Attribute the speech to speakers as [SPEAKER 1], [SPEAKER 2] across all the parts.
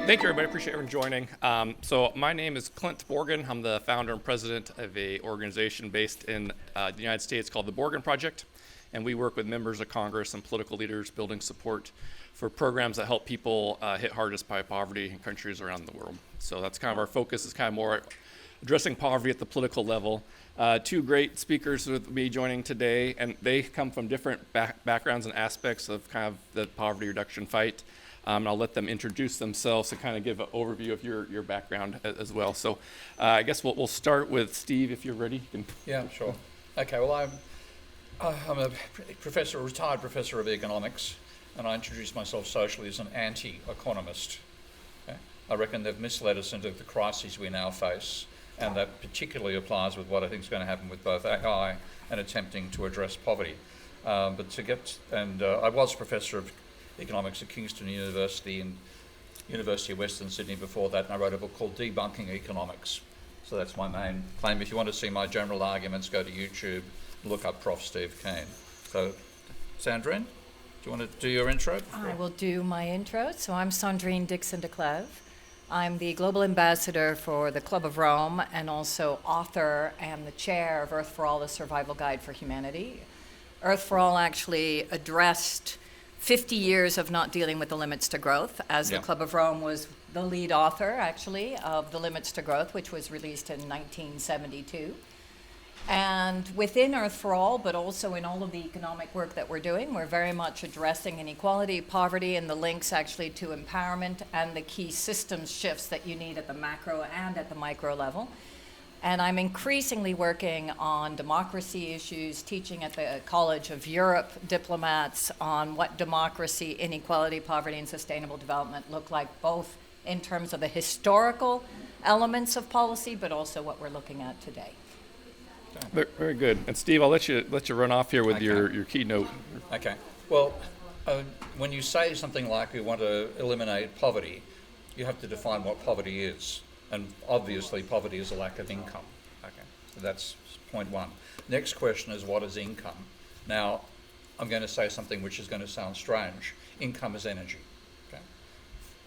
[SPEAKER 1] Thank you, everybody. Appreciate everyone joining. So my name is Clint Borgen. I'm the founder and president of a organization based in the United States called the Borgen Project. And we work with members of Congress and political leaders building support for programs that help people hit hardest by poverty in countries around the world. So that's kind of our focus, is kind of more addressing poverty at the political level. Two great speakers with me joining today, and they come from different backgrounds and aspects of kind of the poverty reduction fight. And I'll let them introduce themselves and kind of give an overview of your background as well. So I guess we'll start with Steve, if you're ready.
[SPEAKER 2] Yeah, sure. Okay, well, I'm a retired professor of economics, and I introduce myself socially as an anti-economist. Okay? I reckon they've misled us into the crises we now face, and that particularly applies with what I think is going to happen with both AI and attempting to address poverty. I was professor of economics at Kingston University and University of Western Sydney before that, and I wrote a book called Debunking Economics. So that's my main claim. If you want to see my general arguments, go to YouTube, look up Prof. Steve Keen. So, Sandrine, do you want to do your intro?
[SPEAKER 3] I will do my intro. So I'm Sandrine Dixon de Clève. I'm the global ambassador for the Club of Rome and also author and the chair of Earth for All, the Survival Guide for Humanity. Earth for All actually addressed 50 years of not dealing with the limits to growth, as the Club of Rome was the lead author, actually, of The Limits to Growth, which was released in 1972. And within Earth for All, but also in all of the economic work that we're doing, we're very much addressing inequality, poverty, and the links actually to empowerment and the key systems shifts that you need at the macro and at the micro level. And I'm increasingly working on democracy issues, teaching at the College of Europe diplomats on what democracy, inequality, poverty, and sustainable development look like, both in terms of the historical elements of policy, but also what we're looking at today.
[SPEAKER 1] Very good. And Steve, I'll let you run off here with your keynote.
[SPEAKER 2] Okay. Well, when you say something like you want to eliminate poverty, you have to define what poverty is. And obviously, poverty is a lack of income. Okay, so that's point one. Next question is, what is income? Now, I'm going to say something which is going to sound strange. Income is energy. Okay?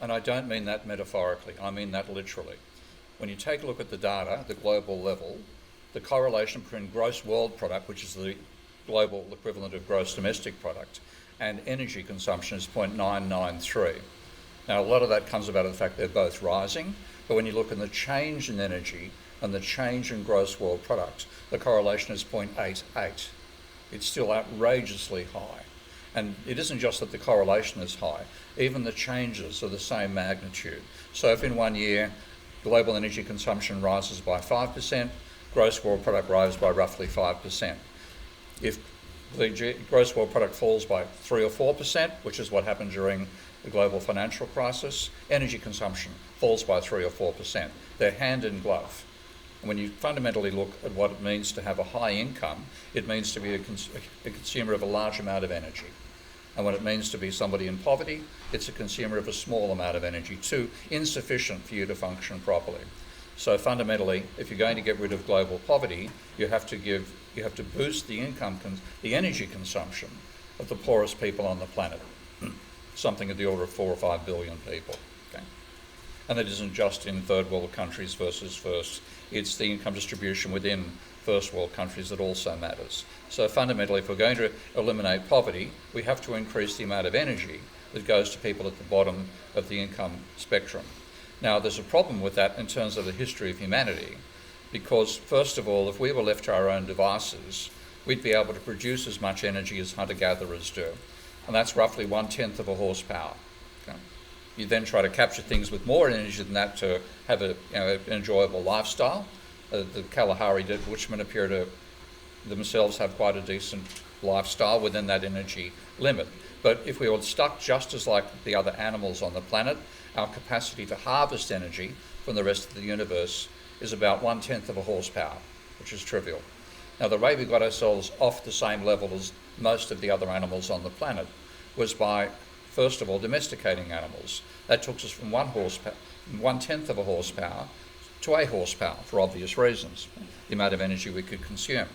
[SPEAKER 2] And I don't mean that metaphorically. I mean that literally. When you take a look at the data, the global level, the correlation between gross world product, which is the global equivalent of gross domestic product, and energy consumption is 0.993. Now, a lot of that comes about the fact they're both rising. But when you look at the change in energy and the change in gross world product, the correlation is 0.88. It's still outrageously high. And it isn't just that the correlation is high, even the changes are the same magnitude. So if in 1 year global energy consumption rises by 5%, gross world product rises by roughly 5%. If the gross world product falls by 3 or 4%, which is what happened during the global financial crisis, energy consumption falls by 3 or 4%. They're hand in glove. And when you fundamentally look at what it means to have a high income, it means to be a consumer of a large amount of energy. And what it means to be somebody in poverty, it's a consumer of a small amount of energy, too insufficient for you to function properly. So fundamentally, if you're going to get rid of global poverty, you have to boost the energy consumption of the poorest people on the planet. Something of the order of 4 or 5 billion people. Okay? And that isn't just in third world countries versus first. It's the income distribution within first world countries that also matters. So fundamentally, if we're going to eliminate poverty, we have to increase the amount of energy that goes to people at the bottom of the income spectrum. Now, there's a problem with that in terms of the history of humanity, because first of all, if we were left to our own devices, we'd be able to produce as much energy as hunter-gatherers do. And that's roughly 1/10 of a horsepower. Okay? You then try to capture things with more energy than that to have an enjoyable lifestyle. The Kalahari bushmen appear to themselves have quite a decent lifestyle within that energy limit. But if we were stuck just as like the other animals on the planet, our capacity to harvest energy from the rest of the universe is about 1/10 of a horsepower, which is trivial. Now, the way we got ourselves off the same level as most of the other animals on the planet was by, first of all, domesticating animals. That took us from 1/10 of a horsepower to a horsepower for obvious reasons, the amount of energy we could consume.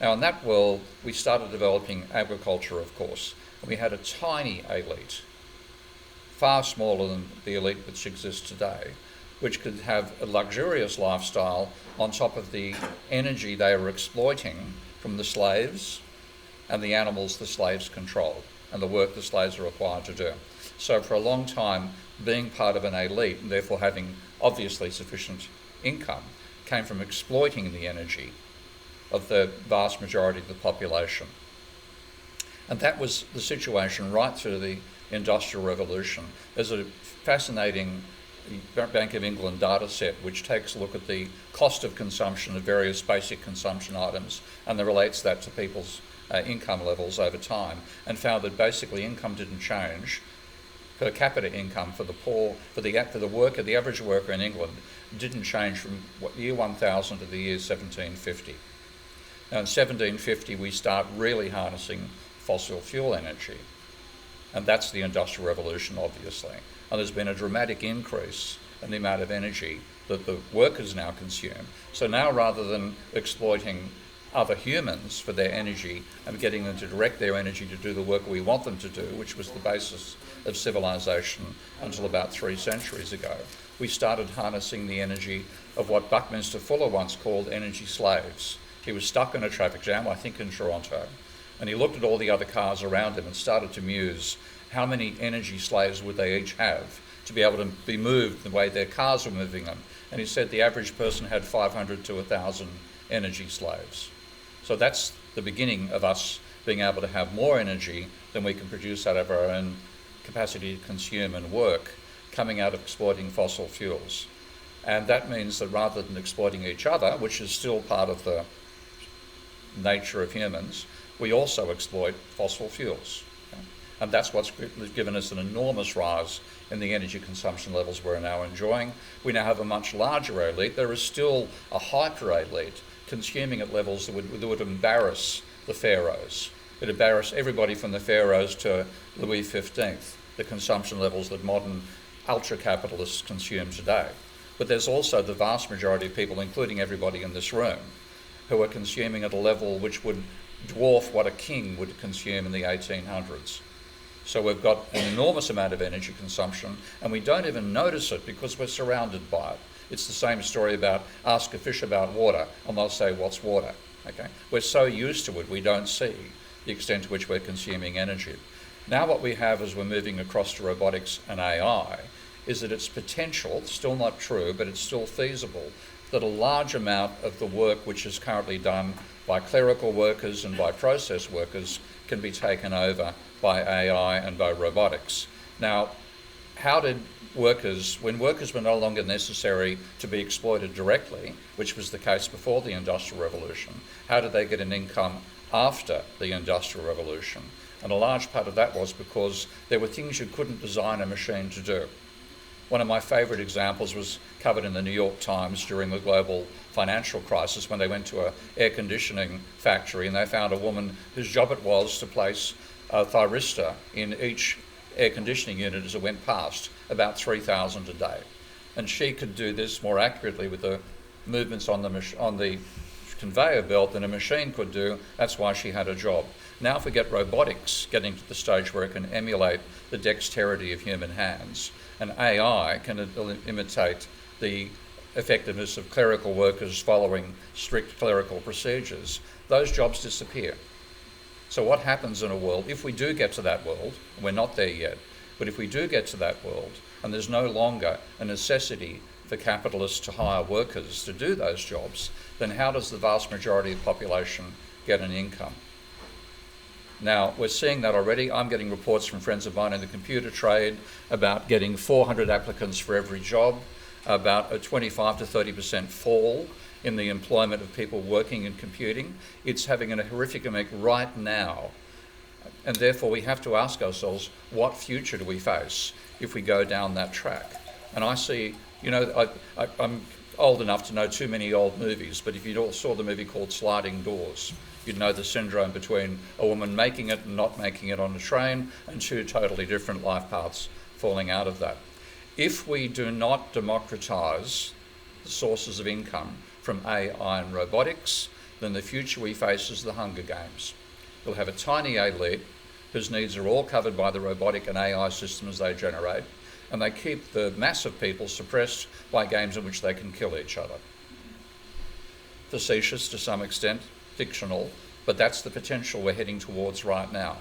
[SPEAKER 2] Now, in that world, we started developing agriculture, of course, and we had a tiny elite, far smaller than the elite which exists today, which could have a luxurious lifestyle on top of the energy they were exploiting from the slaves and the animals the slaves controlled and the work the slaves were required to do. So for a long time, being part of an elite and therefore having obviously sufficient income came from exploiting the energy of the vast majority of the population. And that was the situation right through the Industrial Revolution. There's a fascinating Bank of England data set which takes a look at the cost of consumption of various basic consumption items and then relates that to people's income levels over time, and found that basically income didn't change. Per capita income for the poor, for the average worker in England, didn't change from year 1000 to the year 1750. Now in 1750 we start really harnessing fossil fuel energy, and that's the Industrial Revolution obviously. And there's been a dramatic increase in the amount of energy that the workers now consume. So now rather than exploiting other humans for their energy and getting them to direct their energy to do the work we want them to do, which was the basis of civilization until about 3 centuries ago, we started harnessing the energy of what Buckminster Fuller once called energy slaves. He was stuck in a traffic jam, I think in Toronto, and he looked at all the other cars around him and started to muse how many energy slaves would they each have to be able to be moved the way their cars were moving them. And he said the average person had 500 to 1,000 energy slaves. So that's the beginning of us being able to have more energy than we can produce out of our own capacity to consume and work, coming out of exploiting fossil fuels. And that means that rather than exploiting each other, which is still part of the nature of humans, we also exploit fossil fuels. And that's what's given us an enormous rise in the energy consumption levels we're now enjoying. We now have a much larger elite. There is still a hyper-elite consuming at levels that would embarrass the pharaohs. It would embarrass everybody from the pharaohs to Louis XV, the consumption levels that modern ultra-capitalists consume today. But there's also the vast majority of people, including everybody in this room, who are consuming at a level which would dwarf what a king would consume in the 1800s. So we've got an enormous amount of energy consumption, and we don't even notice it because we're surrounded by it. It's the same story about ask a fish about water, and they'll say, what's water? Okay? We're so used to it, we don't see the extent to which we're consuming energy. Now what we have as we're moving across to robotics and AI is that its potential, still not true, but it's still feasible, that a large amount of the work which is currently done by clerical workers and by process workers can be taken over by AI and by robotics. Now, how did workers, when workers were no longer necessary to be exploited directly, which was the case before the Industrial Revolution, how did they get an income after the Industrial Revolution? And a large part of that was because there were things you couldn't design a machine to do. One of my favourite examples was covered in the New York Times during the global financial crisis when they went to an air conditioning factory and they found a woman whose job it was to place a thyristor in each air conditioning unit as it went past, about 3,000 a day. And she could do this more accurately with the movements on the conveyor belt than a machine could do. That's why she had a job. Now if we get robotics getting to the stage where it can emulate the dexterity of human hands, and AI can imitate the effectiveness of clerical workers following strict clerical procedures, those jobs disappear. So what happens in a world, if we do get to that world, we're not there yet, but if we do get to that world and there's no longer a necessity for capitalists to hire workers to do those jobs, then how does the vast majority of the population get an income? Now, we're seeing that already. I'm getting reports from friends of mine in the computer trade about getting 400 applicants for every job, about a 25 to 30% fall in the employment of people working in computing. It's having a horrific impact right now. And therefore, we have to ask ourselves, what future do we face if we go down that track? And I see, I'm old enough to know too many old movies, but if you all saw the movie called Sliding Doors, you'd know the syndrome between a woman making it and not making it on a train and two totally different life paths falling out of that. If we do not democratise the sources of income from AI and robotics, then the future we face is the Hunger Games. We'll have a tiny elite whose needs are all covered by the robotic and AI systems they generate, and they keep the mass of people suppressed by games in which they can kill each other. Facetious to some extent, fictional, but that's the potential we're heading towards right now.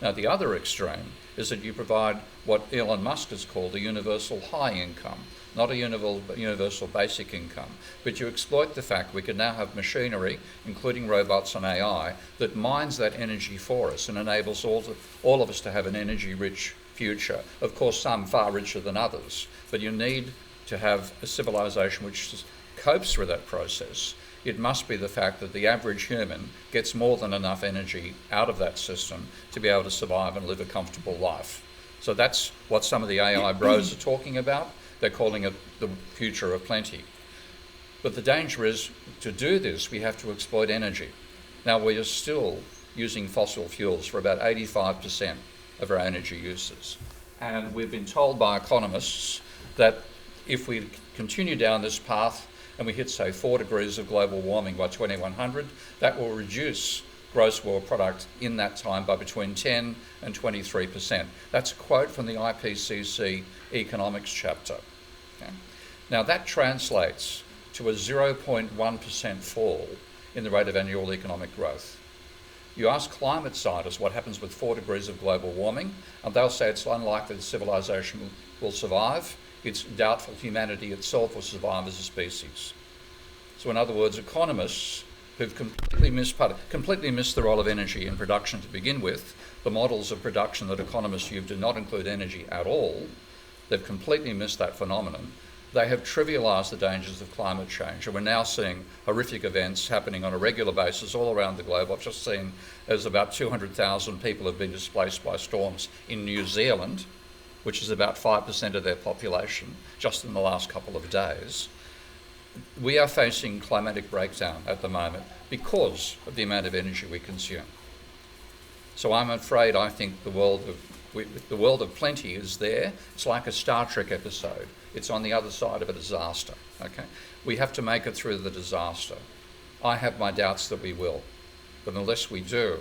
[SPEAKER 2] Now, the other extreme is that you provide what Elon Musk has called a universal high income, not a universal basic income, but you exploit the fact we can now have machinery, including robots and AI, that mines that energy for us and enables all of us to have an energy-rich future. Of course, some far richer than others, but you need to have a civilization which copes with that process. It must be the fact that the average human gets more than enough energy out of that system to be able to survive and live a comfortable life. So that's what some of the AI bros are talking about. They're calling it the future of plenty. But the danger is, to do this, we have to exploit energy. Now, we are still using fossil fuels for about 85% of our energy uses. And we've been told by economists that if we continue down this path and we hit, say, 4 degrees of global warming by 2100, that will reduce gross world product in that time by between 10 and 23%. That's a quote from the IPCC economics chapter. Okay? Now, that translates to a 0.1% fall in the rate of annual economic growth. You ask climate scientists what happens with 4 degrees of global warming, and they'll say it's unlikely that civilization will survive. It's doubtful humanity itself will survive as a species. So in other words, economists who've completely missed the role of energy in production to begin with, the models of production that economists use do not include energy at all. They've completely missed that phenomenon. They have trivialised the dangers of climate change, and we're now seeing horrific events happening on a regular basis all around the globe. I've just seen there's about 200,000 people have been displaced by storms in New Zealand, which is about 5% of their population, just in the last couple of days. We are facing climatic breakdown at the moment because of the amount of energy we consume. So I'm afraid I think the world of plenty is there. It's like a Star Trek episode. It's on the other side of a disaster. Okay, we have to make it through the disaster. I have my doubts that we will, but unless we do,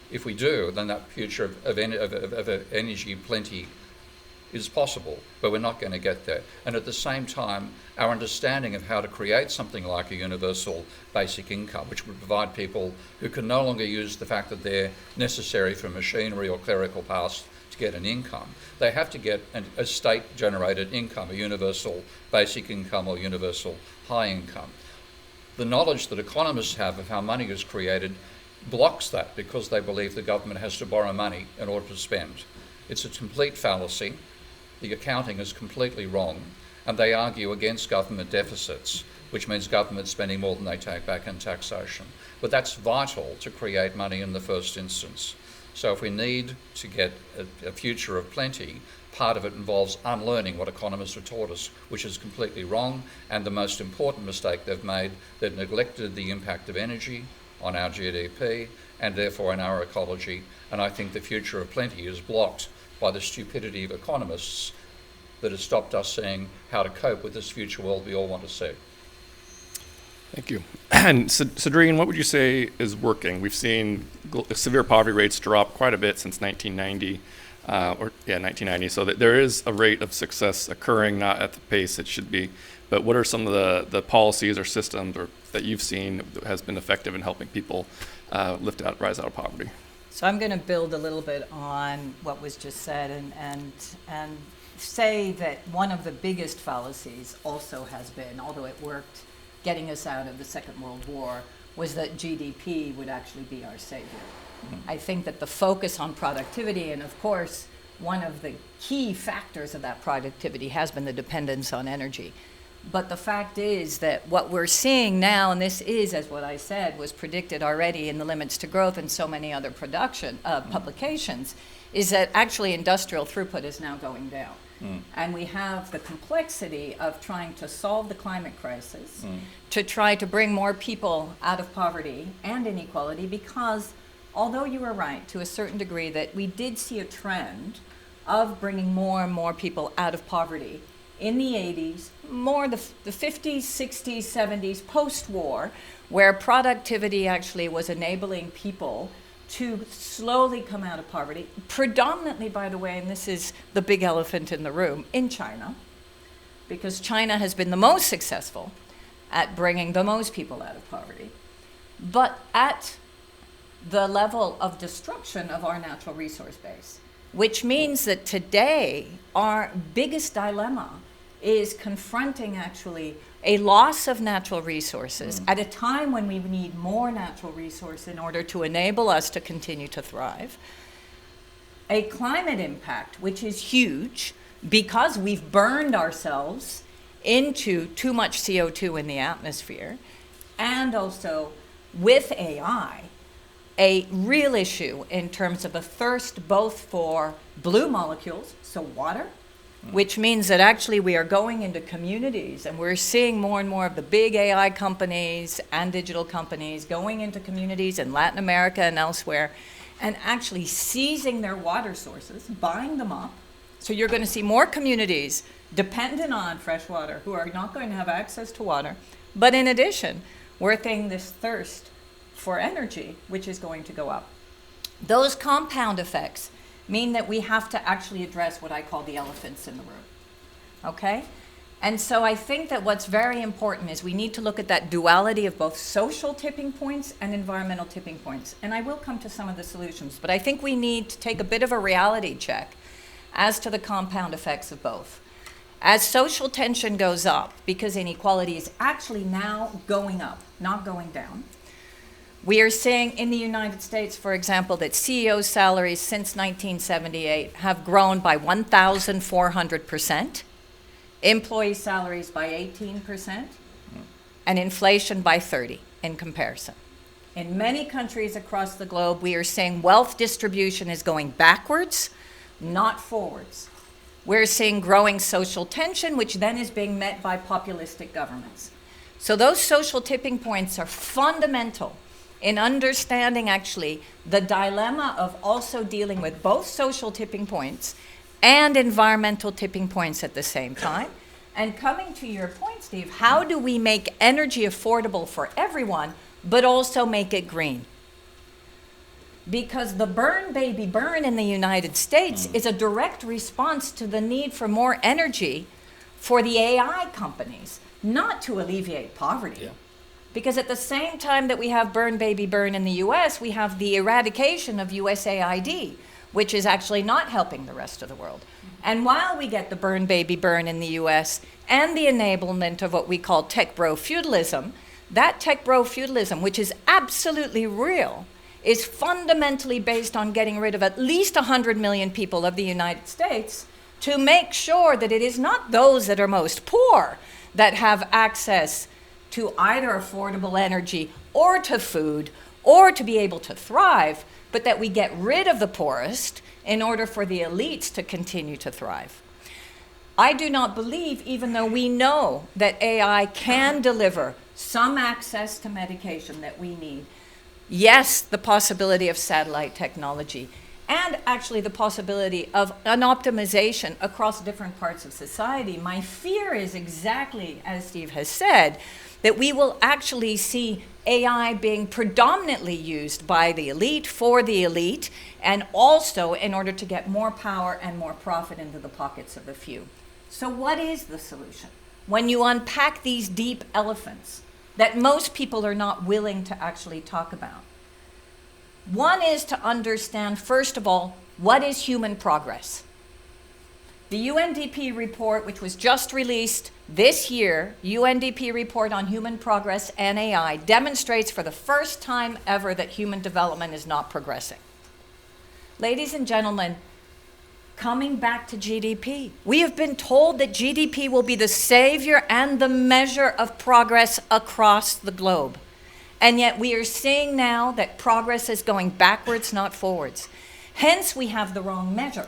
[SPEAKER 2] if we do, then that future of energy plenty is possible, but we're not going to get there. And at the same time, our understanding of how to create something like a universal basic income, which would provide people who can no longer use the fact that they're necessary for machinery or clerical tasks to get an income. They have to get a state-generated income, a universal basic income or universal high income. The knowledge that economists have of how money is created blocks that because they believe the government has to borrow money in order to spend. It's a complete fallacy. The accounting is completely wrong, and they argue against government deficits, which means government spending more than they take back in taxation. But that's vital to create money in the first instance. So if we need to get a future of plenty, part of it involves unlearning what economists have taught us, which is completely wrong, and the most important mistake they've made, they've neglected the impact of energy on our GDP and therefore on our ecology, and I think the future of plenty is blocked by the stupidity of economists that has stopped us seeing how to cope with this future world we all want to see.
[SPEAKER 1] Thank you. And Sandrine, what would you say is working? We've seen severe poverty rates drop quite a bit since 1990, 1990. So that there is a rate of success occurring, not at the pace it should be. But what are some of the policies or systems that you've seen that has been effective in helping people rise out of poverty?
[SPEAKER 3] So I'm going to build a little bit on what was just said and say that one of the biggest fallacies also has been, although it worked getting us out of the Second World War, was that GDP would actually be our savior. I think that the focus on productivity, and of course, one of the key factors of that productivity has been the dependence on energy. But the fact is that what we're seeing now, and this is, as what I said, was predicted already in the Limits to Growth and so many other publications, is that actually industrial throughput is now going down. And we have the complexity of trying to solve the climate crisis, to try to bring more people out of poverty and inequality, because although you were right to a certain degree that we did see a trend of bringing more and more people out of poverty in the 80s, more the 50s, 60s, 70s, post-war, where productivity actually was enabling people to slowly come out of poverty, predominantly, by the way, and this is the big elephant in the room, in China, because China has been the most successful at bringing the most people out of poverty, but at the level of destruction of our natural resource base, which means that today our biggest dilemma is confronting actually a loss of natural resources at a time when we need more natural resource in order to enable us to continue to thrive, a climate impact which is huge because we've burned ourselves into too much CO2 in the atmosphere, and also with AI, a real issue in terms of a thirst both for blue molecules, so water, which means that actually we are going into communities and we're seeing more and more of the big AI companies and digital companies going into communities in Latin America and elsewhere and actually seizing their water sources, buying them up. So you're going to see more communities dependent on fresh water who are not going to have access to water. But in addition, we're seeing this thirst for energy, which is going to go up. Those compound effects mean that we have to actually address what I call the elephants in the room, okay? And so I think that what's very important is we need to look at that duality of both social tipping points and environmental tipping points. And I will come to some of the solutions, but I think we need to take a bit of a reality check as to the compound effects of both. As social tension goes up, because inequality is actually now going up, not going down, we are seeing in the United States, for example, that CEO salaries since 1978 have grown by 1,400%, employee salaries by 18%, and inflation by 30% in comparison. In many countries across the globe, we are seeing wealth distribution is going backwards, not forwards. We're seeing growing social tension, which then is being met by populistic governments. So those social tipping points are fundamental in understanding actually the dilemma of also dealing with both social tipping points and environmental tipping points at the same time. And coming to your point, Steve, how do we make energy affordable for everyone, but also make it green? Because the burn, baby, burn in the United States is a direct response to the need for more energy for the AI companies, not to alleviate poverty.
[SPEAKER 1] Yeah.
[SPEAKER 3] Because at the same time that we have burn, baby, burn in the US, we have the eradication of USAID, which is actually not helping the rest of the world. And while we get the burn, baby, burn in the US and the enablement of what we call tech bro feudalism, that tech bro feudalism, which is absolutely real, is fundamentally based on getting rid of at least 100 million people of the United States to make sure that it is not those that are most poor that have access to either affordable energy or to food or to be able to thrive, but that we get rid of the poorest in order for the elites to continue to thrive. I do not believe, even though we know that AI can deliver some access to medication that we need, yes, the possibility of satellite technology, and actually the possibility of an optimization across different parts of society. My fear is exactly as Steve has said, that we will actually see AI being predominantly used by the elite, for the elite, and also in order to get more power and more profit into the pockets of the few. So what is the solution? When you unpack these deep elephants that most people are not willing to actually talk about. One is to understand, first of all, what is human progress? The UNDP report, which was just released this year, UNDP report on human progress and AI, demonstrates for the first time ever that human development is not progressing. Ladies and gentlemen, coming back to GDP, we have been told that GDP will be the savior and the measure of progress across the globe. And yet we are seeing now that progress is going backwards, not forwards. Hence, we have the wrong measure.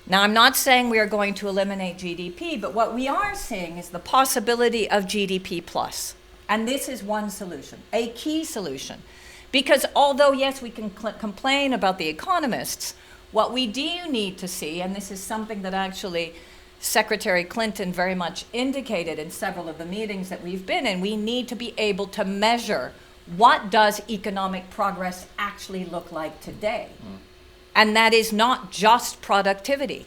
[SPEAKER 3] Now, I'm not saying we are going to eliminate GDP, but what we are seeing is the possibility of GDP plus. And this is one solution, a key solution. Because although, yes, we can complain about the economists, what we do need to see, and this is something that actually Secretary Clinton very much indicated in several of the meetings that we've been in, we need to be able to measure what does economic progress actually look like today? And that is not just productivity,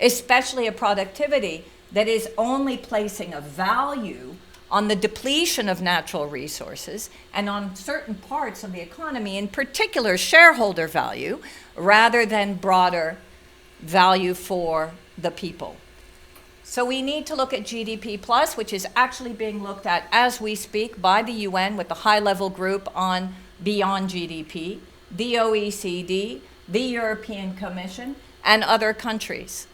[SPEAKER 3] especially a productivity that is only placing a value on the depletion of natural resources and on certain parts of the economy, in particular shareholder value, rather than broader value for the people. So we need to look at GDP plus, which is actually being looked at as we speak by the UN with the high-level group on beyond GDP, the OECD, the European Commission, and other countries.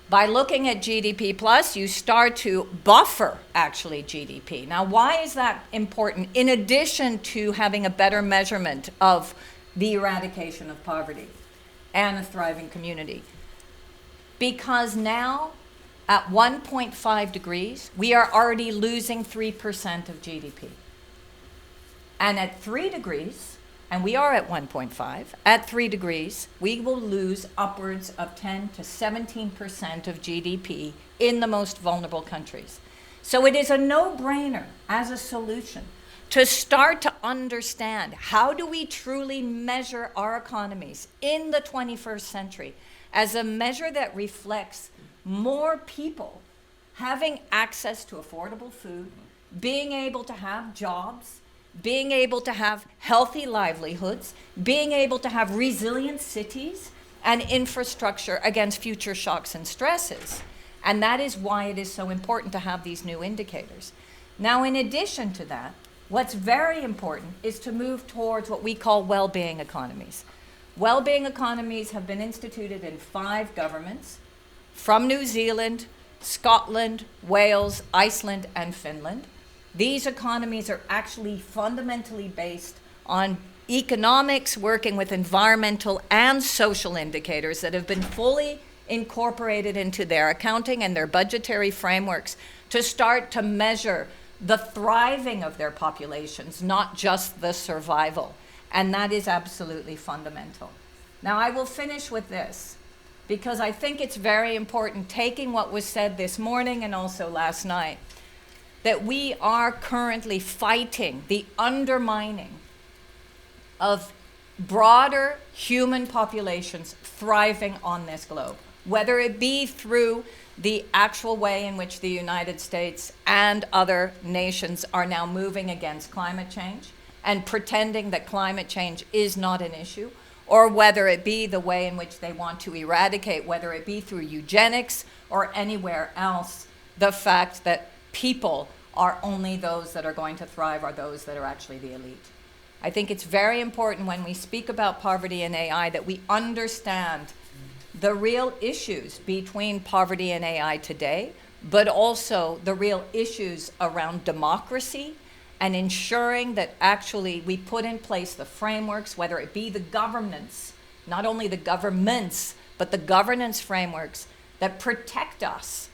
[SPEAKER 3] By looking at GDP plus, you start to buffer actually GDP. Now, why is that important in addition to having a better measurement of the eradication of poverty and a thriving community? Because now, at 1.5 degrees, we are already losing 3% of GDP. And at 3 degrees, and we are at 1.5, at 3 degrees, we will lose upwards of 10 to 17% of GDP in the most vulnerable countries. So it is a no-brainer as a solution to start to understand how do we truly measure our economies in the 21st century as a measure that reflects more people having access to affordable food, being able to have jobs, being able to have healthy livelihoods, being able to have resilient cities and infrastructure against future shocks and stresses. And that is why it is so important to have these new indicators. Now, in addition to that, what's very important is to move towards what we call well-being economies. Well-being economies have been instituted in 5 governments, from New Zealand, Scotland, Wales, Iceland, and Finland. These economies are actually fundamentally based on economics working with environmental and social indicators that have been fully incorporated into their accounting and their budgetary frameworks to start to measure the thriving of their populations, not just the survival. And that is absolutely fundamental. Now, I will finish with this, because I think it's very important, taking what was said this morning and also last night, that we are currently fighting the undermining of broader human populations thriving on this globe, whether it be through the actual way in which the United States and other nations are now moving against climate change and pretending that climate change is not an issue, or whether it be the way in which they want to eradicate, whether it be through eugenics or anywhere else, the fact that people are only those that are going to thrive, are those that are actually the elite. I think it's very important when we speak about poverty and AI that we understand the real issues between poverty and AI today, but also the real issues around democracy and ensuring that actually we put in place the frameworks, whether it be the governance, not only the governments, but the governance frameworks that protect us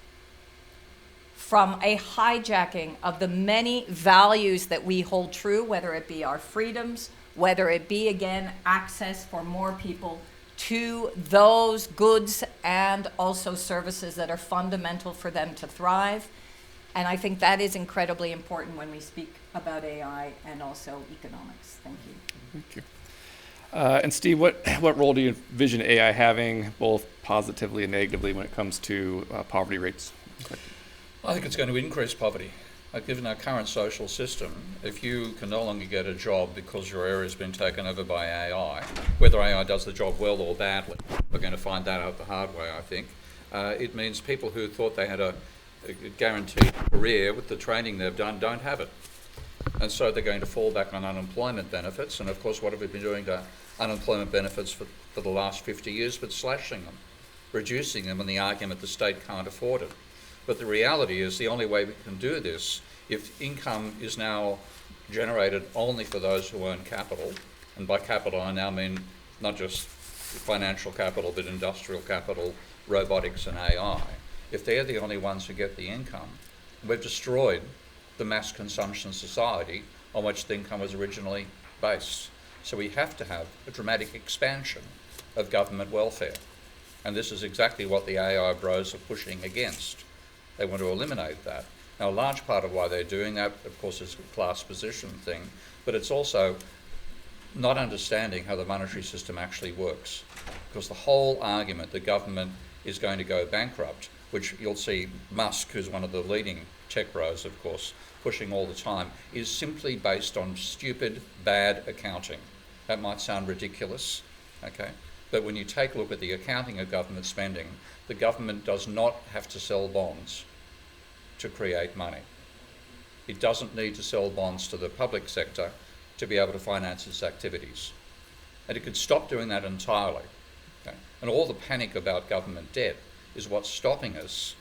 [SPEAKER 3] from a hijacking of the many values that we hold true, whether it be our freedoms, whether it be, again, access for more people to those goods and also services that are fundamental for them to thrive. And I think that is incredibly important when we speak about AI and also economics. Thank you.
[SPEAKER 1] Thank you. And Steve, what role do you envision AI having, both positively and negatively, when it comes to poverty rates?
[SPEAKER 2] I think it's going to increase poverty. Given our current social system, if you can no longer get a job because your area has been taken over by AI, whether AI does the job well or badly, we're going to find that out the hard way, I think. It means people who thought they had a guaranteed career with the training they've done don't have it. And so they're going to fall back on unemployment benefits. And of course, what have we been doing to unemployment benefits for the last 50 years? But slashing them, reducing them, and the argument the state can't afford it. But the reality is the only way we can do this, if income is now generated only for those who earn capital, and by capital I now mean not just financial capital, but industrial capital, robotics and AI, if they're the only ones who get the income, we've destroyed the mass consumption society on which the income was originally based. So we have to have a dramatic expansion of government welfare. And this is exactly what the AI bros are pushing against. They want to eliminate that. Now, a large part of why they're doing that, of course, is a class position thing, but it's also not understanding how the monetary system actually works. Because the whole argument that government is going to go bankrupt, which you'll see Musk, who's one of the leading tech bros, of course, pushing all the time, is simply based on stupid, bad accounting. That might sound ridiculous, okay? But when you take a look at the accounting of government spending, the government does not have to sell bonds to create money. It doesn't need to sell bonds to the public sector to be able to finance its activities. And it could stop doing that entirely. Okay? And all the panic about government debt is what's stopping us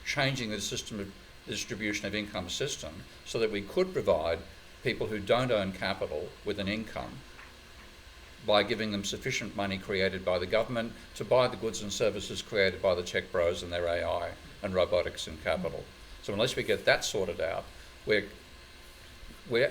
[SPEAKER 2] changing the system of distribution of income system so that we could provide people who don't own capital with an income by giving them sufficient money created by the government to buy the goods and services created by the tech bros and their AI and robotics and capital. So unless we get that sorted out, we're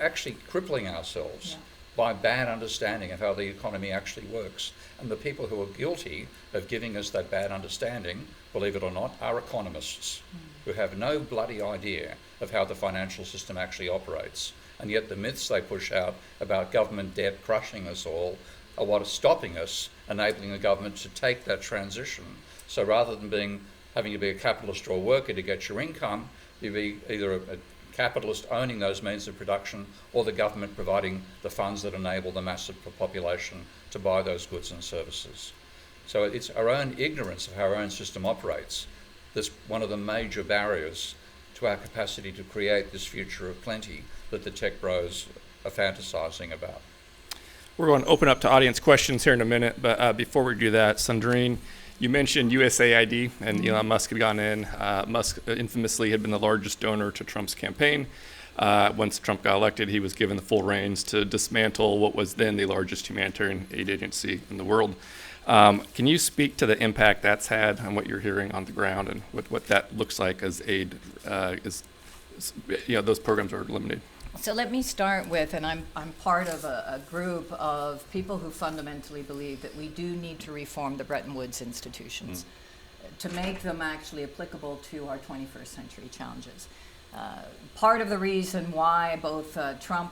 [SPEAKER 2] actually crippling ourselves by bad understanding of how the economy actually works. And the people who are guilty of giving us that bad understanding, believe it or not, are economists who have no bloody idea of how the financial system actually operates. And yet the myths they push out about government debt crushing us all are what is stopping us, enabling the government to take that transition. So rather than having to be a capitalist or a worker to get your income, you be either a capitalist owning those means of production or the government providing the funds that enable the massive population to buy those goods and services. So it's our own ignorance of how our own system operates that's one of the major barriers to our capacity to create this future of plenty that the tech bros are fantasizing about.
[SPEAKER 1] We're going to open up to audience questions here in a minute, but before we do that, Sandrine, you mentioned USAID and Elon Musk had gone in. Musk infamously had been the largest donor to Trump's campaign. Once Trump got elected, he was given the full reins to dismantle what was then the largest humanitarian aid agency in the world. Can you speak to the impact that's had on what you're hearing on the ground and what that looks like as aid those programs are limited?
[SPEAKER 3] So let me start with, and I'm part of a group of people who fundamentally believe that we do need to reform the Bretton Woods institutions to make them actually applicable to our 21st century challenges. Part of the reason why both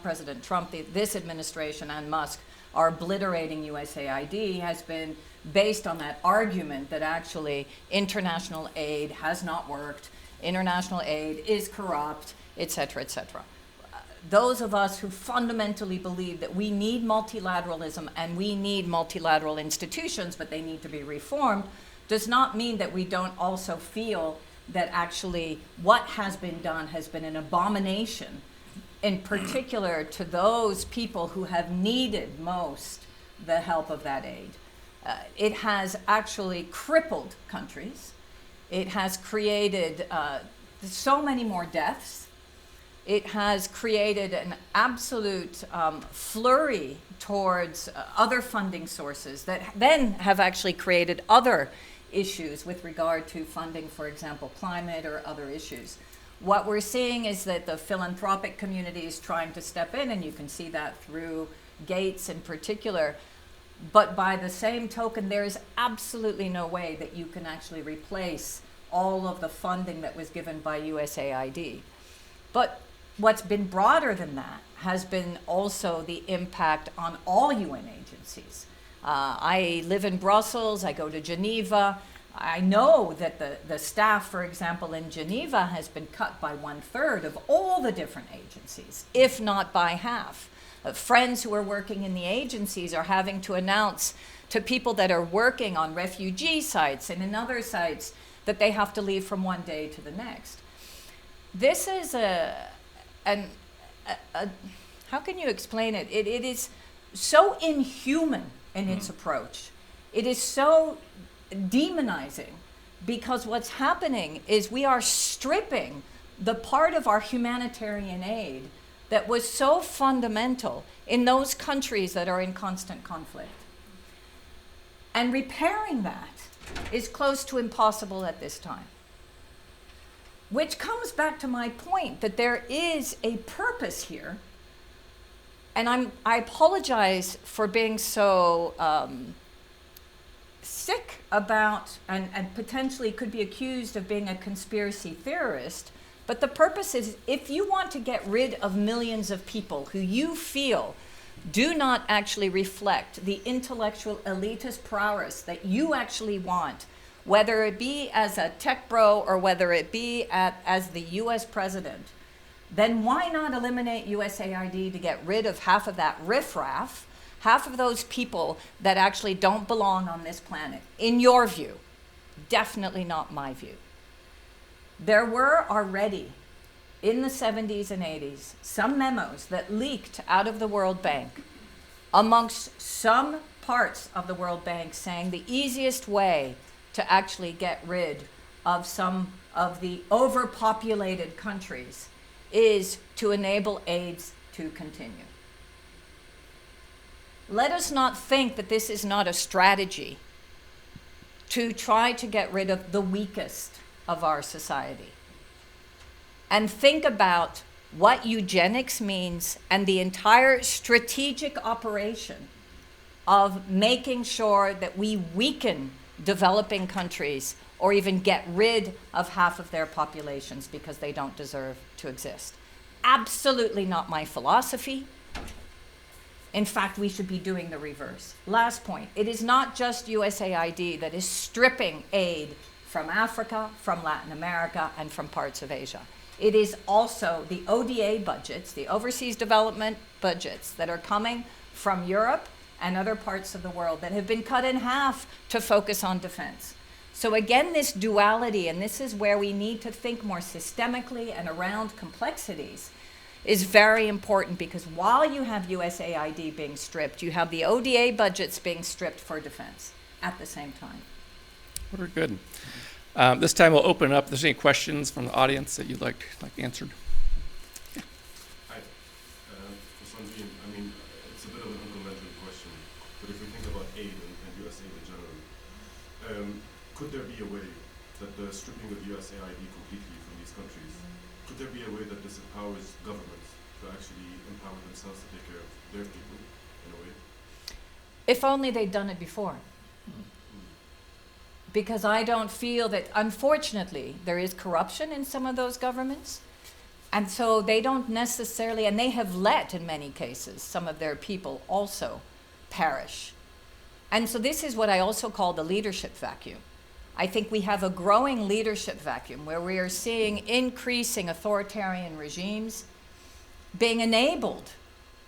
[SPEAKER 3] President Trump, this administration, and Musk are obliterating USAID has been based on that argument that actually international aid has not worked, international aid is corrupt, et cetera, et cetera. Those of us who fundamentally believe that we need multilateralism and we need multilateral institutions, but they need to be reformed, does not mean that we don't also feel that actually what has been done has been an abomination, in particular to those people who have needed most the help of that aid. It has actually crippled countries. It has created so many more deaths. It has created an absolute flurry towards other funding sources that then have actually created other issues with regard to funding, for example, climate or other issues. What we're seeing is that the philanthropic community is trying to step in, and you can see that through Gates in particular. But by the same token, there is absolutely no way that you can actually replace all of the funding that was given by USAID. But what's been broader than that has been also the impact on all UN agencies. I live in Brussels, I go to Geneva. I know that the staff, for example, in Geneva has been cut by 1/3 of all the different agencies, if not by half. Friends who are working in the agencies are having to announce to people that are working on refugee sites and in other sites that they have to leave from one day to the next. This is how can you explain it? It is so inhuman in its approach. It is so demonizing, because what's happening is we are stripping the part of our humanitarian aid that was so fundamental in those countries that are in constant conflict. And repairing that is close to impossible at this time. Which comes back to my point that there is a purpose here. And I apologize for being so sick about and potentially could be accused of being a conspiracy theorist, But the purpose is, if you want to get rid of millions of people who you feel do not actually reflect the intellectual elitist prowess that you actually want, whether it be as a tech bro or whether it be as the US president, then why not eliminate USAID to get rid of half of that riffraff, half of those people that actually don't belong on this planet, in your view? Definitely not my view. There were already, in the 70s and 80s, some memos that leaked out of the World Bank amongst some parts of the World Bank saying the easiest way to actually get rid of some of the overpopulated countries is to enable AIDS to continue. Let us not think that this is not a strategy to try to get rid of the weakest of our society. And think about what eugenics means and the entire strategic operation of making sure that we weaken developing countries or even get rid of half of their populations because they don't deserve to exist. Absolutely not my philosophy. In fact, we should be doing the reverse. Last point, it is not just USAID that is stripping aid from Africa, from Latin America, and from parts of Asia. It is also the ODA budgets, the overseas development budgets that are coming from Europe and other parts of the world that have been cut in half to focus on defense. So again, this duality, and this is where we need to think more systemically and around complexities, is very important, because while you have USAID being stripped, you have the ODA budgets being stripped for defense at the same time.
[SPEAKER 1] Very good. This time we'll open it up. If there's any questions from the audience that you'd like answered.
[SPEAKER 4] Hi. For Sandrine, I mean, it's a bit of an unconventional question, but if we think about aid and USAID in general, could there be a way that the stripping of USAID completely from these countries, could there be a way that this empowers governments to actually empower themselves to take care of their people in a way?
[SPEAKER 3] If only they'd done it before. Because I don't feel that, unfortunately, there is corruption in some of those governments. And so they don't necessarily, and they have let, in many cases, some of their people also perish. And so this is what I also call the leadership vacuum. I think we have a growing leadership vacuum where we are seeing increasing authoritarian regimes being enabled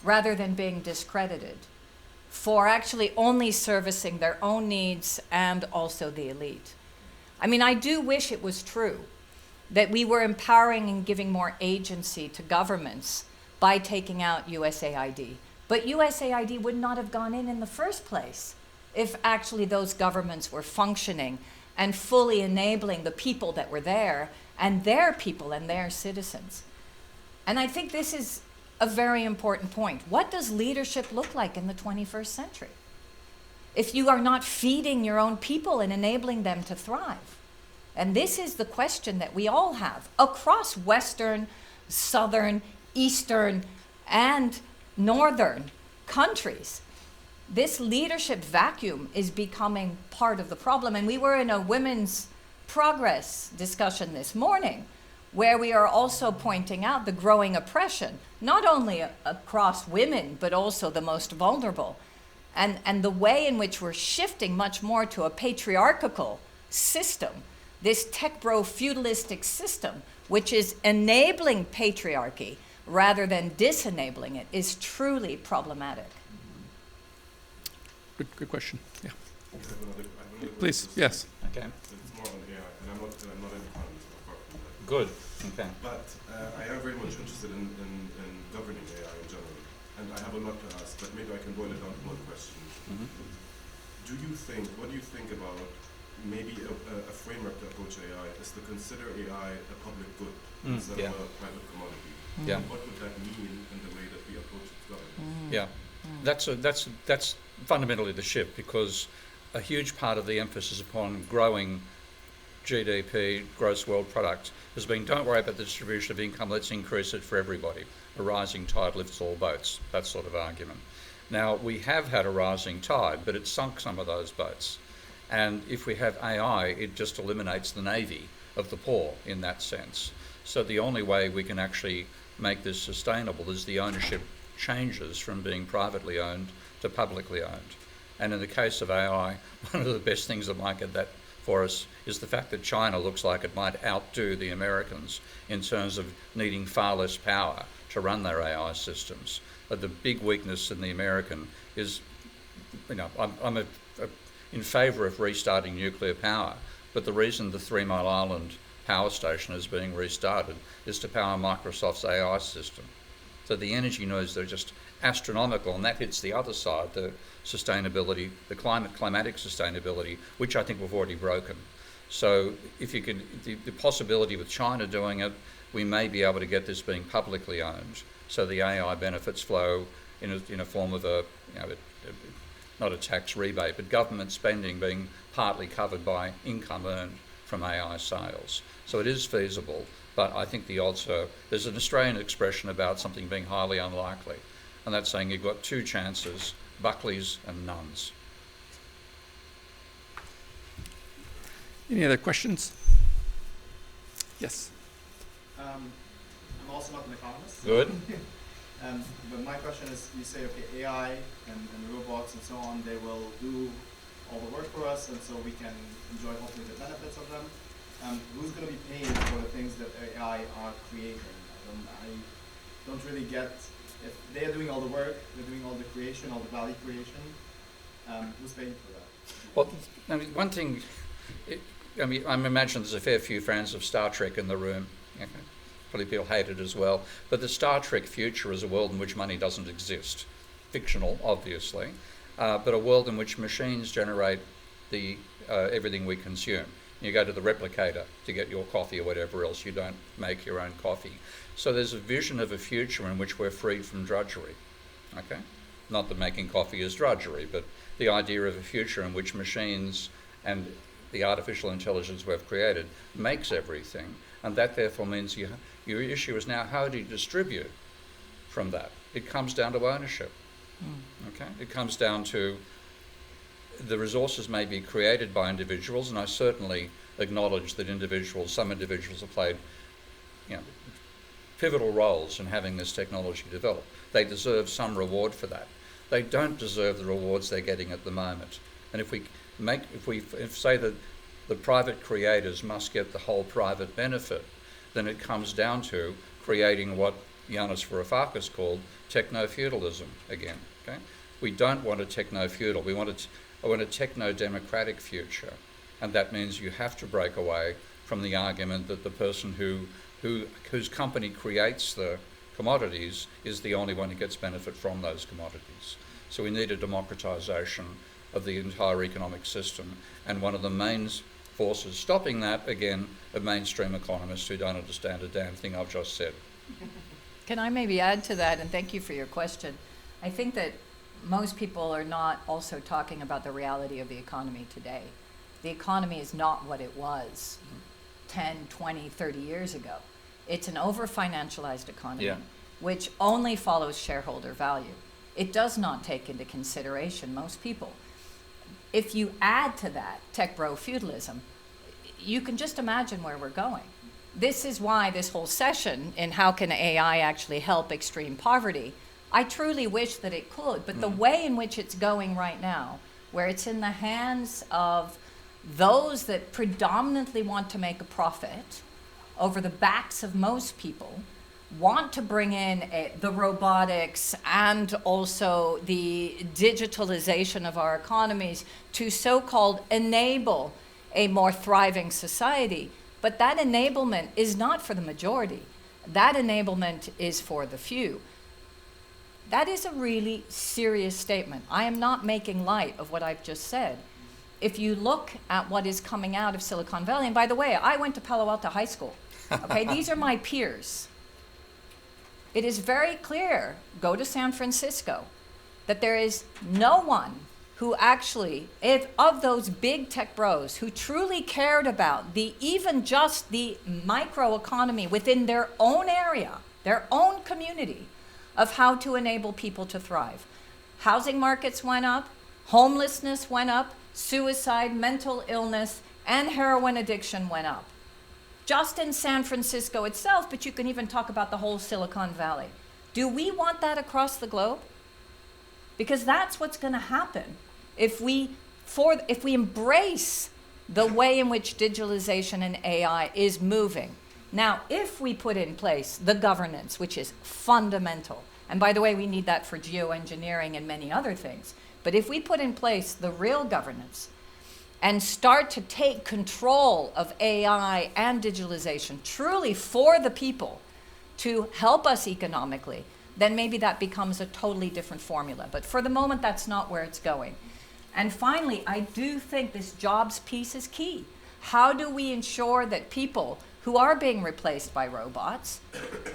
[SPEAKER 3] rather than being discredited for actually only servicing their own needs and also the elite. I mean, I do wish it was true that we were empowering and giving more agency to governments by taking out USAID. But USAID would not have gone in the first place if actually those governments were functioning and fully enabling the people that were there and their people and their citizens. And I think this is a very important point. What does leadership look like in the 21st century if you are not feeding your own people and enabling them to thrive? And this is the question that we all have across Western, Southern, Eastern, and Northern countries. This leadership vacuum is becoming part of the problem. And we were in a women's progress discussion this morning where we are also pointing out the growing oppression, not only across women, but also the most vulnerable. And the way in which we're shifting much more to a patriarchal system, this tech-bro feudalistic system, which is enabling patriarchy rather than disenabling it, is truly problematic.
[SPEAKER 1] Good question. Yeah.
[SPEAKER 4] I have another
[SPEAKER 1] Please.
[SPEAKER 4] question.
[SPEAKER 1] Yes.
[SPEAKER 2] Okay,
[SPEAKER 4] It's more on AI, and I'm not an economist apart from that.
[SPEAKER 2] good, okay.
[SPEAKER 4] But I am very much interested in governing AI in general, and I have a lot to ask, but maybe I can boil it down to one question.
[SPEAKER 2] Mhm.
[SPEAKER 4] What do you think about maybe a framework to approach AI is to consider AI a public good instead
[SPEAKER 2] yeah.
[SPEAKER 4] of a private commodity?
[SPEAKER 2] Yeah.
[SPEAKER 4] What would that mean in the way that we approach its governance?
[SPEAKER 2] Yeah, that's fundamentally the shift, because a huge part of the emphasis upon growing GDP, gross world product, has been don't worry about the distribution of income, let's increase it for everybody. A rising tide lifts all boats, that sort of argument. Now, we have had a rising tide, but it sunk some of those boats. And if we have AI, it just eliminates the navy of the poor in that sense. So the only way we can actually make this sustainable is the ownership changes from being privately owned to publicly owned. And in the case of AI, one of the best things that might get that for us is the fact that China looks like it might outdo the Americans in terms of needing far less power to run their AI systems. But the big weakness in the American is, I'm in favour of restarting nuclear power, but the reason the 3 Mile Island power station is being restarted is to power Microsoft's AI system. So the energy needs are just astronomical, and that hits the other side, the sustainability, the climatic sustainability, which I think we've already broken. So if you can, the possibility with China doing it, we may be able to get this being publicly owned, so the AI benefits flow in a form of not a tax rebate, but government spending being partly covered by income earned from AI sales. So it is feasible, but I think the odds are, there's an Australian expression about something being highly unlikely, and that's saying you've got 2 chances, Buckleys and nuns.
[SPEAKER 1] Any other questions? Yes.
[SPEAKER 5] I'm also not an economist.
[SPEAKER 2] Good.
[SPEAKER 5] But my question is, you say, okay, AI and robots and so on, they will do all the work for us, and so we can enjoy hopefully the benefits of them. Who's going to be paying for the things that AI are creating? I don't really get, if they are doing all the work, they're doing all the creation, all the value creation, who's paying for that?
[SPEAKER 2] Well, I mean, one thing, I imagine there's a fair few fans of Star Trek in the room. Okay. Probably people hate it as well. But the Star Trek future is a world in which money doesn't exist. Fictional, obviously, but a world in which machines generate the everything we consume. You go to the replicator to get your coffee or whatever else, you don't make your own coffee. So there's a vision of a future in which we're freed from drudgery, okay? Not that making coffee is drudgery, but the idea of a future in which machines and the artificial intelligence we've created makes everything, and that therefore means your issue is now how do you distribute from that? It comes down to ownership, okay? It comes down to the resources may be created by individuals, and I certainly acknowledge that some individuals have played pivotal roles in having this technology develop. They deserve some reward for that. They don't deserve the rewards they're getting at the moment. And if we say that the private creators must get the whole private benefit, then it comes down to creating what Yanis Varoufakis called techno-feudalism again. Okay? We don't want a techno-feudal. I want a techno-democratic future, and that means you have to break away from the argument that the person whose company creates the commodities is the only one who gets benefit from those commodities. So we need a democratisation of the entire economic system, and one of the main forces stopping that, again, are mainstream economists who don't understand a damn thing I've just said.
[SPEAKER 3] Can I maybe add to that, and thank you for your question. I think that most people are not also talking about the reality of the economy today. The economy is not what it was 10, 20, 30 years ago. It's an over-financialized economy, which only follows shareholder value. It does not take into consideration most people. If you add to that tech bro feudalism, you can just imagine where we're going. This is why this whole session in how can AI actually help extreme poverty, I truly wish that it could, but the way in which it's going right now, where it's in the hands of those that predominantly want to make a profit over the backs of most people, want to bring in the robotics and also the digitalization of our economies to so-called enable a more thriving society. But that enablement is not for the majority. That enablement is for the few. That is a really serious statement. I am not making light of what I've just said. If you look at what is coming out of Silicon Valley, and by the way, I went to Palo Alto High School. Okay, these are my peers. It is very clear, go to San Francisco, that there is no one who actually, of those big tech bros who truly cared about even just the microeconomy within their own area, their own community, of how to enable people to thrive. Housing markets went up, homelessness went up, suicide, mental illness, and heroin addiction went up. just in San Francisco itself, but you can even talk about the whole Silicon Valley. Do we want that across the globe? Because that's what's going to happen if we embrace the way in which digitalization and AI is moving. Now, if we put in place the governance, which is fundamental, and by the way, we need that for geoengineering and many other things, but if we put in place the real governance and start to take control of AI and digitalization truly for the people to help us economically, then maybe that becomes a totally different formula. But for the moment, that's not where it's going. And finally, I do think this jobs piece is key. How do we ensure that people who are being replaced by robots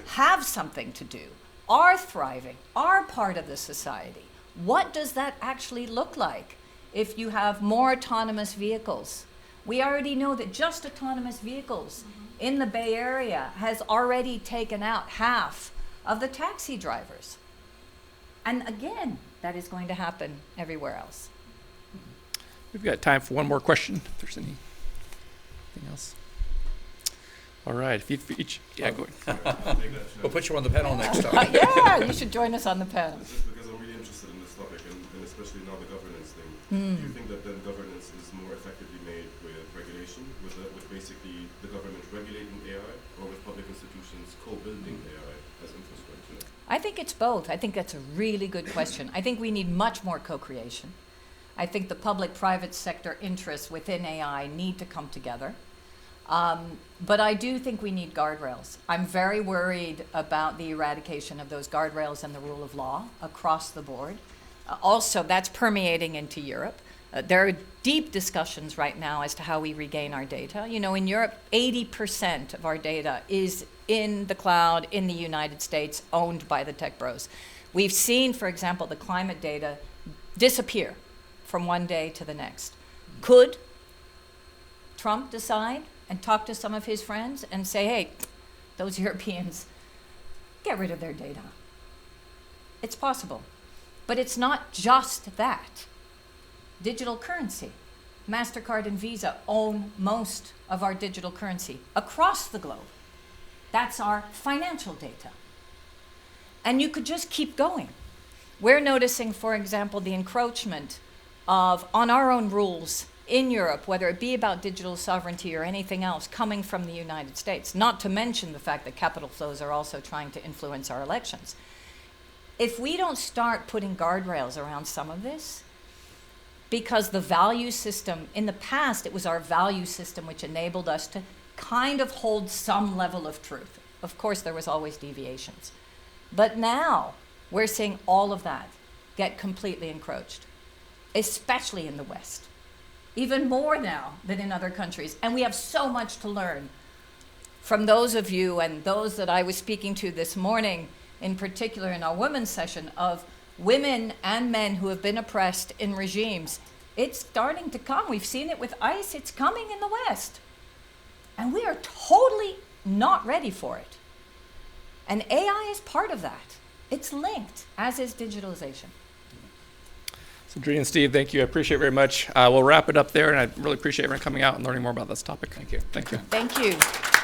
[SPEAKER 3] have something to do, are thriving, are part of the society? What does that actually look like if you have more autonomous vehicles? We already know that just autonomous vehicles in the Bay Area has already taken out half of the taxi drivers. And again, that is going to happen everywhere else.
[SPEAKER 1] We've got time for one more question, if there's anything else. All right, if you each, yeah, go ahead.
[SPEAKER 2] We'll put you on the panel next time.
[SPEAKER 3] Yeah, you should join us on the panel.
[SPEAKER 4] Just because I'm really interested in this topic, and especially now the governance thing, do you think that then governance is more effectively made with regulation, with basically the government regulating AI, or with public institutions co-building AI as infrastructure?
[SPEAKER 3] I think it's both. I think that's a really good question. I think we need much more co-creation. I think the public-private sector interests within AI need to come together. But I do think we need guardrails. I'm very worried about the eradication of those guardrails and the rule of law across the board. Also, that's permeating into Europe. There are deep discussions right now as to how we regain our data. You know, in Europe, 80% of our data is in the cloud in the United States, owned by the tech bros. We've seen, for example, the climate data disappear from one day to the next. Could Trump decide and talk to some of his friends and say, hey, those Europeans, get rid of their data? It's possible. But it's not just that. Digital currency. MasterCard and Visa own most of our digital currency across the globe. That's our financial data. And you could just keep going. We're noticing, for example, the encroachment on our own rules in Europe, whether it be about digital sovereignty or anything else, coming from the United States, not to mention the fact that capital flows are also trying to influence our elections. If we don't start putting guardrails around some of this, because the value system, in the past, it was our value system which enabled us to kind of hold some level of truth. Of course, there was always deviations. But now, we're seeing all of that get completely encroached, especially in the West. Even more now than in other countries. And we have so much to learn from those of you and those that I was speaking to this morning, in particular in our women's session, of women and men who have been oppressed in regimes. It's starting to come. We've seen it with ICE. It's coming in the West. And we are totally not ready for it. And AI is part of that. It's linked, as is digitalization.
[SPEAKER 1] Sandrine and Steve, thank you. I appreciate it very much. We'll wrap it up there, and I really appreciate everyone coming out and learning more about this topic.
[SPEAKER 2] Thank you.
[SPEAKER 1] Thank you.
[SPEAKER 3] Thank you.